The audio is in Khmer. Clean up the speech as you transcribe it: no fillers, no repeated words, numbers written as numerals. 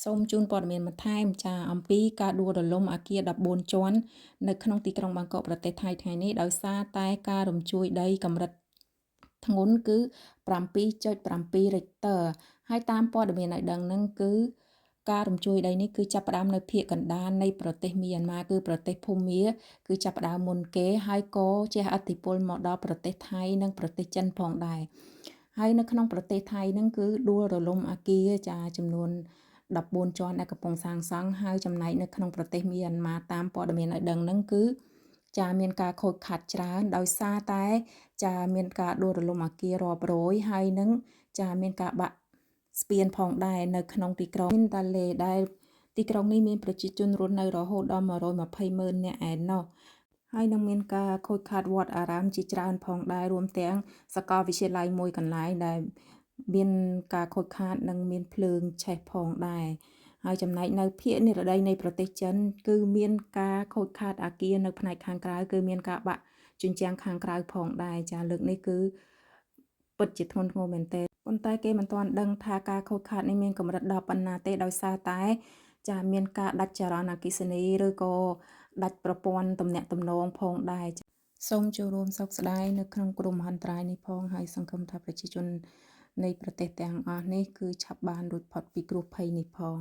សូមជូនព័ត៌មានបន្ថែមចាអំពីការដួលរលំអគារ14ជាន់នៅក្នុងទីក្រុងបាងកកប្រទេសថៃថ្ងៃនេះដោយសារតែការរំញ្ជួយដីកម្រិតធ្ងន់គឺ7.7 រិចទ័រហើយតាមព័ត៌មានឲ្យដឹងហ្នឹងគឺការរំញ្ជួយដីនេះគឺចាប់ផ្ដើមនៅភាគកណ្ដាលនៃប្រទេសមីយ៉ាន់ម៉ាគឺប្រទេសភូមាគឺចាប់ផ្ដើមមុនគេហើយក៏ជះឥទ្ធិពលមកដល់ប្រទេសថៃនិងប្រទេសចិនផងដែរហើយនៅក្នុងប្រទេសថៃហ្នឹងគឺដួលរលំអគារចាចំនួន14ជាន់ដែលកំពុងសាងសង់ហើយចំណែកនៅក្នុងប្រទេសមីយ៉ាន់ម៉ាតាមព័ត៌មានឲ្យដឹងហ្នឹងគឺចាមានការខូចខាតច្រើនដោយសារតែចាមានការដួលរលំអគាររាប់រយហើយនឹងចាមានការបាក់ស្ពានផងដែរនៅក្នុងទីក្រុងមីនតាឡេដែលទីក្រុងនេះមានប្រជាជនរស់នៅរហូតដល់120ម៉ឺននាក់ឯណោះហើយនឹងមានការខូចខាតវត្តអារាមជាច្រើនផងដែររួមទាំងសាកលវិទ្យាល័យមួយកន្លែងដែលមានការខូចខាតនិងមានភ្លើងឆេះផងដែរហើយចំណែកនៅភាគនិរតីនៃប្រទេសចិនគឺមានការខូចខាតអគារនៅផ្នែកខាងក្រៅគឺមានការបាក់ជញ្ជាំងខាងក្រៅផងដែរចាលើកនេះគឺពិតជាធ្ងន់ធ្ងរមែនទែនប៉ុន្តែគេមិនទាន់ដឹងថាការខូចខាតនេះមានកម្រិតដល់ប៉ុណ្ណាទេដោយសារតែចាមានការដាច់ចរន្តអគ្គិសនីឬក៏ដាច់ប្រព័ន្ធទំនាក់ទំនងផងដែរសូមចូលរួមសោកស្ដាយនៅក្នុងគ្រោះមហន្តរាយនេះផងហើយសង្ឃឹមថាប្រជាជននៃប្រទេសទាំងអស់នេះគឺឆាប់បានរួចផុតពីគ្រោះភ័យនេះផង